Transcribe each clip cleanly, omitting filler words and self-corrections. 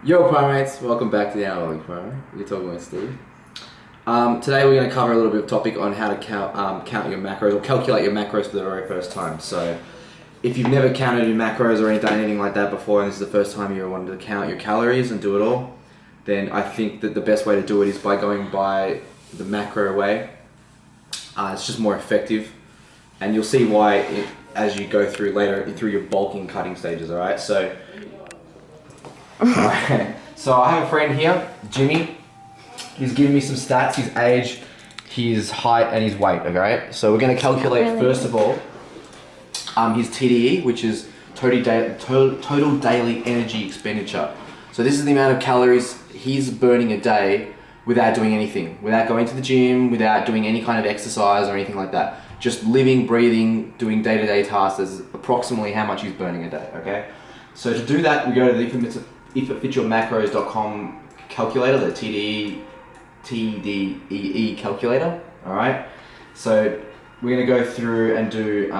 Yo primates, welcome back to the Analog Primate. You're talking with Steve. Today we're going to cover a little bit of topic on how to count your macros or calculate your macros for the very first time. So if you've never counted your macros or done anything like that before and this is the first time you wanted to count your calories and do it all, then I think that the best way to do it is by going by the macro way. It's just more effective and you'll see why as you go through later through your bulking cutting stages, alright? So I have a friend here, Jimmy. He's giving me some stats, his age, his height, and his weight, okay? So we're going to calculate, first of all, his TDE, which is total daily energy expenditure. So this is the amount of calories he's burning a day without doing anything, without going to the gym, without doing any kind of exercise or anything like that. Just living, breathing, doing day-to-day tasks is approximately how much he's burning a day, okay? So to do that, we go to the ifitfitsyourmacros.com calculator, the TDEE calculator, all right? So we're gonna go through and do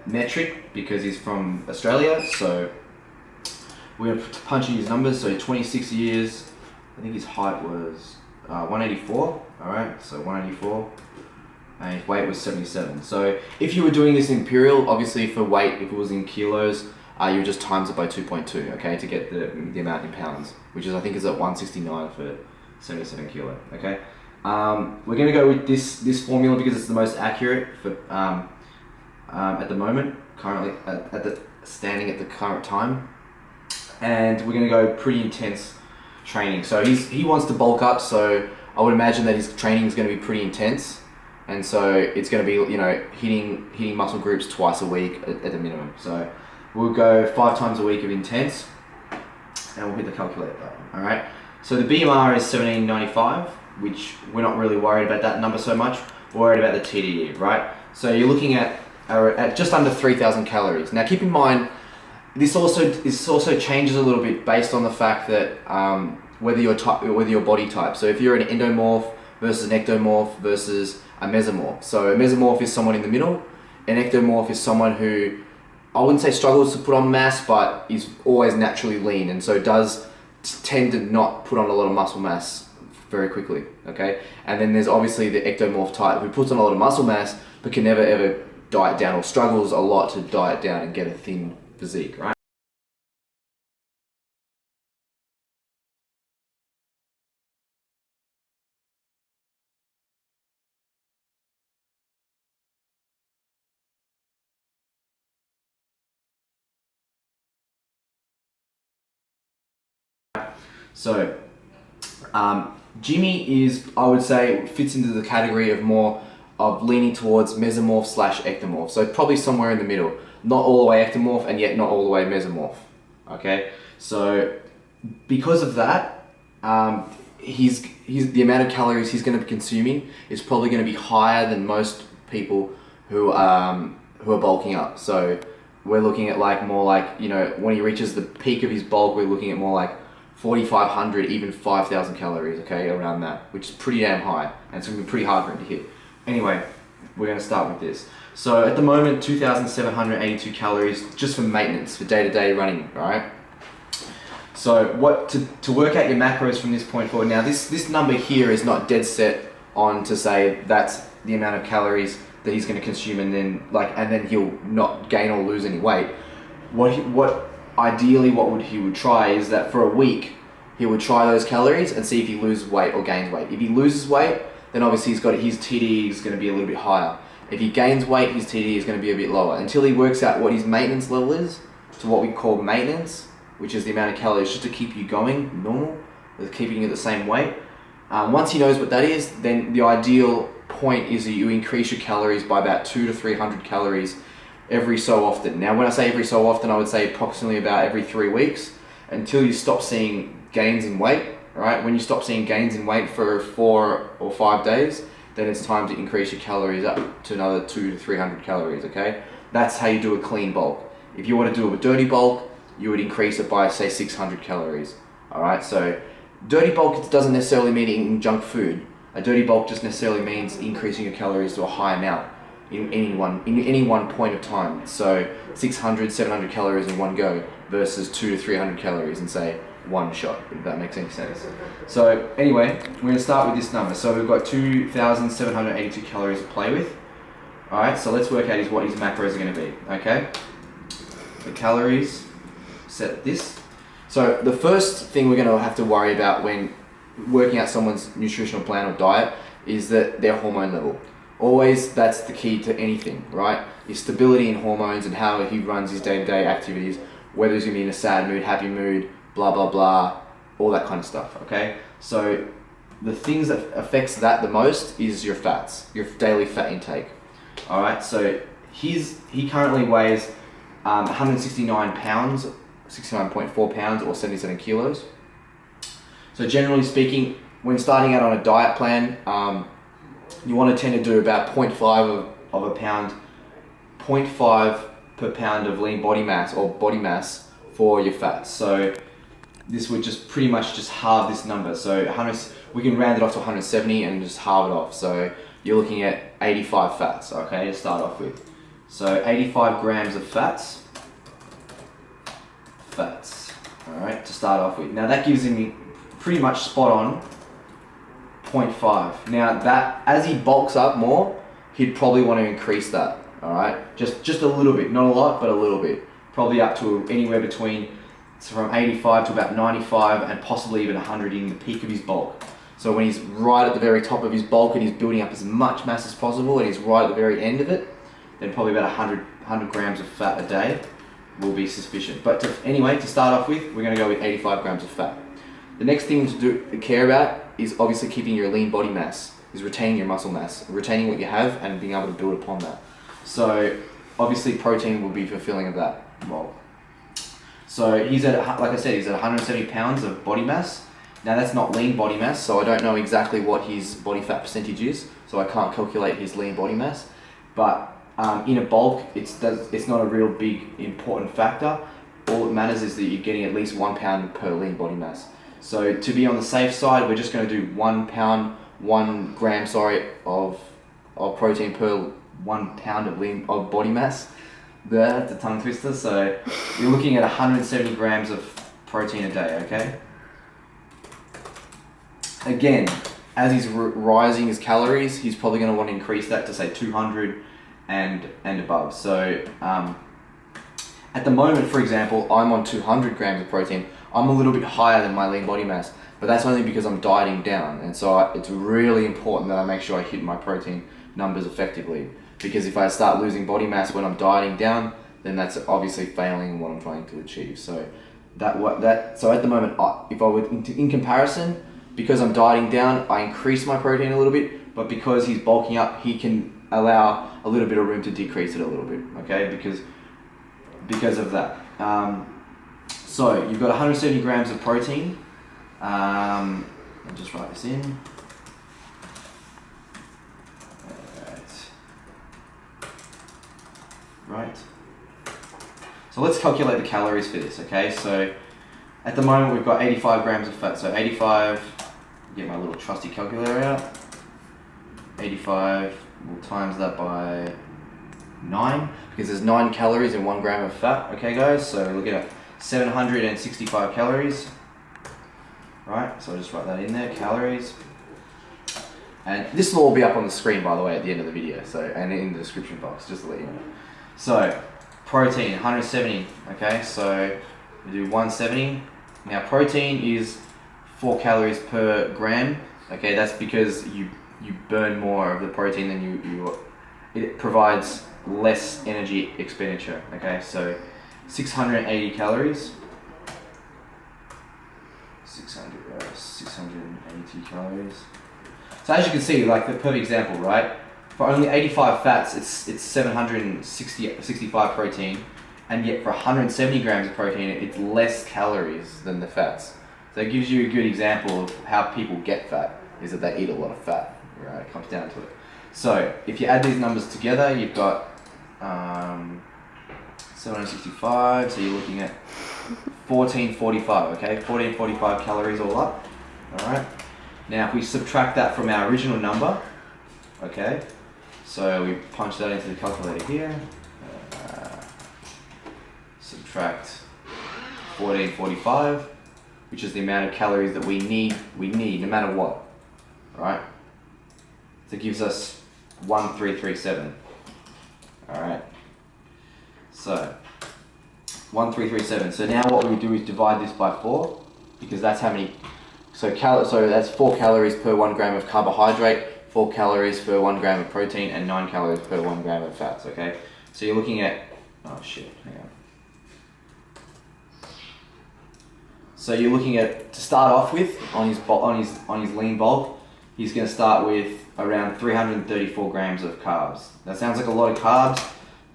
metric because he's from Australia. So we're gonna punch in his numbers. So 26 years, I think his height was 184, all right? So 184, and his weight was 77. So if you were doing this in imperial, obviously for weight, if it was in kilos, you would just times it by 2.2, okay, to get the amount in pounds, which is I think is at 169 for 77 kilo, okay. We're gonna go with this formula because it's the most accurate for at the moment, currently at the current time, and we're gonna go pretty intense training. So he wants to bulk up, so I would imagine that his training is gonna be pretty intense, and so it's gonna be hitting muscle groups twice a week at the minimum. So we'll go 5 times a week of intense, and we'll hit the calculator button, all right? So the BMR is 1795, which we're not really worried about that number so much. We're worried about the TDE, right? So you're looking at just under 3,000 calories. Now keep in mind, this also changes a little bit based on the fact that whether your body type. So if you're an endomorph versus an ectomorph versus a mesomorph. So a mesomorph is someone in the middle. An ectomorph is someone who, I wouldn't say struggles to put on mass, but is always naturally lean, and so does tend to not put on a lot of muscle mass very quickly, okay? And then there's obviously the ectomorph type who puts on a lot of muscle mass, but can never ever diet down or struggles a lot to diet down and get a thin physique, right? So, Jimmy is, I would say, fits into the category of more of leaning towards mesomorph / ectomorph. So probably somewhere in the middle. Not all the way ectomorph and yet not all the way mesomorph. Okay? So because of that, the amount of calories he's going to be consuming is probably going to be higher than most people who are bulking up. So we're looking at more like, when he reaches the peak of his bulk, we're looking at more like 4,500, even 5,000 calories, okay, around that, which is pretty damn high, and it's going to be pretty hard for him to hit. Anyway, we're going to start with this. So at the moment, 2,782 calories just for maintenance, for day-to-day running, right? So to work out your macros from this point forward, now this number here is not dead set on to say that's the amount of calories that he's going to consume, and then he'll not gain or lose any weight. Ideally, what he would try is that for a week, he would try those calories and see if he loses weight or gains weight. If he loses weight, then obviously his TDE is going to be a little bit higher. If he gains weight, his TDE is going to be a bit lower until he works out what his maintenance level is, to what we call maintenance, which is the amount of calories just to keep you going normal, with keeping you at the same weight. Once he knows what that is, then the ideal point is that you increase your calories by about 200 to 300 calories every so often. Now, when I say every so often, I would say approximately about every 3 weeks until you stop seeing gains in weight, right? When you stop seeing gains in weight for 4 or 5 days, then it's time to increase your calories up to another 200 to 300 calories, okay? That's how you do a clean bulk. If you want to do a dirty bulk, you would increase it by, say, 600 calories, all right? So dirty bulk doesn't necessarily mean eating junk food. A dirty bulk just necessarily means increasing your calories to a high amount in any one point of time. So 600, 700 calories in one go versus 200 to 300 calories in, say, one shot, if that makes any sense. So anyway, we're going to start with this number. So we've got 2,782 calories to play with. Alright, so let's work out what his macros are going to be, okay? The calories, set this. So the first thing we're going to have to worry about when working out someone's nutritional plan or diet is that their hormone level. Always, that's the key to anything, right? Is stability in hormones and how he runs his day-to-day activities, whether he's going to be in a sad mood, happy mood, blah, blah, blah, all that kind of stuff, okay? So the things that affects that the most is your fats, your daily fat intake. All right, so he currently weighs 169 pounds, 69.4 pounds or 77 kilos. So generally speaking, when starting out on a diet plan, you want to tend to do about 0.5 of a pound, 0.5 per pound of lean body mass or body mass for your fats. So this would just pretty much just halve this number. So we can round it off to 170 and just halve it off. So you're looking at 85 fats, okay, to start off with. So 85 grams of fats, all right, to start off with. Now that gives him pretty much spot on 0.5. Now that, as he bulks up more, he'd probably want to increase that, all right? Just a little bit, not a lot, but a little bit. Probably up to anywhere between, from 85 to about 95 and possibly even 100 in the peak of his bulk. So when he's right at the very top of his bulk and he's building up as much mass as possible and he's right at the very end of it, then probably about 100 grams of fat a day will be sufficient. But anyway, to start off with, we're going to go with 85 grams of fat. The next thing to care about is obviously keeping your lean body mass, is retaining your muscle mass, retaining what you have and being able to build upon that. So obviously protein will be fulfilling of that role. So he's at, like I said, he's at 170 pounds of body mass. Now that's not lean body mass, so I don't know exactly what his body fat percentage is, so I can't calculate his lean body mass. But in a bulk, it's not a real big important factor. All that matters is that you're getting at least 1 pound per lean body mass. So to be on the safe side, we're just going to do 1 gram, of protein per 1 pound of body mass. That's a tongue twister. So you're looking at 170 grams of protein a day, okay? Again, as he's rising his calories, he's probably going to want to increase that to say 200 and above. So at the moment, for example, I'm on 200 grams of protein. I'm a little bit higher than my lean body mass, but that's only because I'm dieting down. And so it's really important that I make sure I hit my protein numbers effectively. Because if I start losing body mass when I'm dieting down, then that's obviously failing in what I'm trying to achieve. So so at the moment, if I were in comparison, because I'm dieting down, I increase my protein a little bit, but because he's bulking up, he can allow a little bit of room to decrease it a little bit, okay? Because of that. So you've got 170 grams of protein. I'll just write this in. Right. So let's calculate the calories for this, okay? So at the moment we've got 85 grams of fat. So 85, get my little trusty calculator out. 85, we'll times that by 9, because there's 9 calories in 1 gram of fat, okay guys? So we're looking at 765 calories. Right, so I'll just write that in there, calories. And this will all be up on the screen, by the way, at the end of the video, so, and in the description box, just to let you know. So, protein, 170, okay? So, we do 170. Now, protein is 4 calories per gram, okay? That's because you burn more of the protein than it provides less energy expenditure, okay? So, 680 calories. 680 calories. So as you can see, like the perfect example, right? For only 85 fats, it's 765 protein, and yet for 170 grams of protein, it's less calories than the fats. So it gives you a good example of how people get fat, is that they eat a lot of fat, right? It comes down to it. So if you add these numbers together, you've got 765, so you're looking at 1445, okay? 1445 calories all up, all right? Now if we subtract that from our original number, okay? So we punch that into the calculator here. Subtract 1445, which is the amount of calories that we need no matter what. Alright? So it gives us 1337. Alright? So 1337. So now what we do is divide this by 4, because that's how many. So that's 4 calories per 1 gram of carbohydrate, 4 calories per 1 gram of protein, and 9 calories per 1 gram of fats. Okay. So you're looking at. Oh shit. Hang on. So you're looking at, to start off with, on his lean bulk, he's going to start with around 334 grams of carbs. That sounds like a lot of carbs,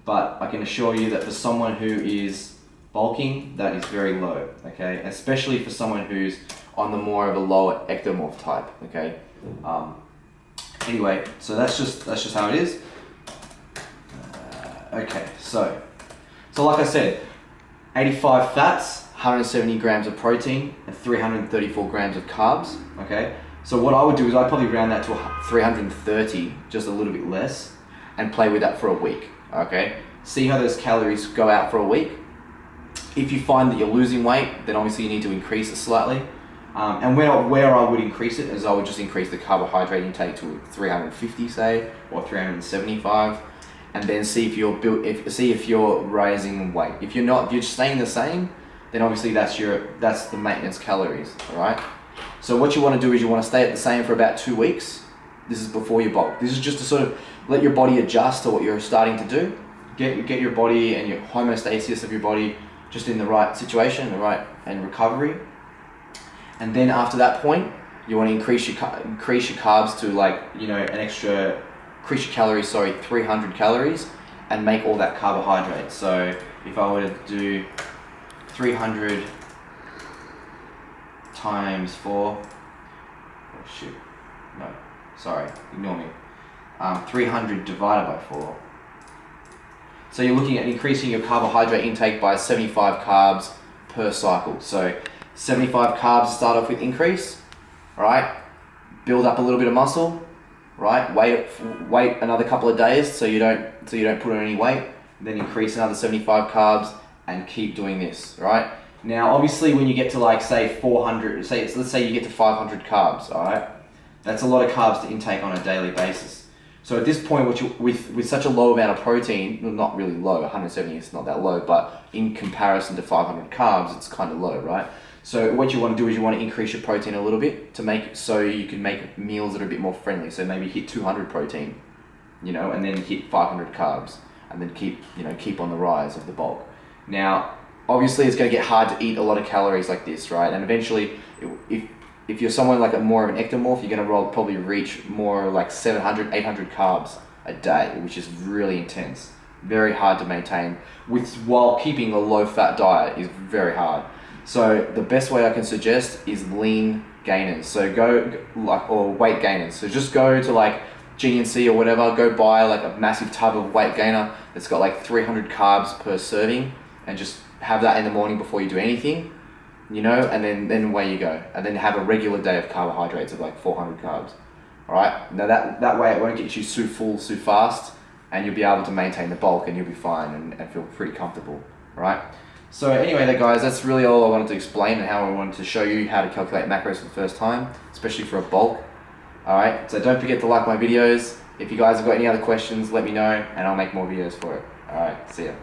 but I can assure you that for someone who is bulking, that is very low, okay? Especially for someone who's on the more of a lower ectomorph type, okay? Anyway, so that's just how it is. Okay, so like I said, 85 fats, 170 grams of protein, and 334 grams of carbs, okay? So what I would do is I'd probably round that to 330, just a little bit less, and play with that for a week, okay? See how those calories go out for a week. If you find that you're losing weight, then obviously you need to increase it slightly. And where I would increase it is I would just increase the carbohydrate intake to 350, say, or 375, and then see if you're raising weight. If you're not, if you're staying the same, then obviously that's the maintenance calories, all right? So what you want to do is you want to stay at the same for about 2 weeks. This is before you bulk. This is just to sort of let your body adjust to what you're starting to do. Get your body and your homeostasis of your body just in the right situation, and recovery. And then after that point, you want to increase your carbs to increase your calories, 300 calories, and make all that carbohydrate. So if I were to do 300 times 4, oh shoot, no, sorry, ignore me. 300 divided by 4. So you're looking at increasing your carbohydrate intake by 75 carbs per cycle. So 75 carbs to start off with, increase, right? Build up a little bit of muscle, right? Wait another couple of days so you don't put on any weight. Then increase another 75 carbs and keep doing this, right? Now, obviously, when you get to let's say you get to 500 carbs, all right? That's a lot of carbs to intake on a daily basis. So at this point, with such a low amount of protein, well, not really low, 170 is not that low, but in comparison to 500 carbs, it's kind of low, right? So what you want to do is you want to increase your protein a little bit so you can make meals that are a bit more friendly. So maybe hit 200 protein, and then hit 500 carbs, and then keep on the rise of the bulk. Now, obviously, it's going to get hard to eat a lot of calories like this, right? And eventually, if you're someone like more of an ectomorph, you're going to probably reach more like 700, 800 carbs a day, which is really intense. Very hard to maintain while keeping a low-fat diet is very hard. So the best way I can suggest is lean gainers. So or weight gainers. So just go to GNC or whatever, go buy a massive tub of weight gainer that's got 300 carbs per serving, and just have that in the morning before you do anything, and then away you go. And then have a regular day of carbohydrates of 400 carbs. All right. Now that way it won't get you too full too fast, and you'll be able to maintain the bulk, and you'll be fine and feel pretty comfortable. All right. So anyway, guys, that's really all I wanted to explain, and how I wanted to show you how to calculate macros for the first time, especially for a bulk. All right. So don't forget to like my videos. If you guys have got any other questions, let me know, and I'll make more videos for it. All right. See ya.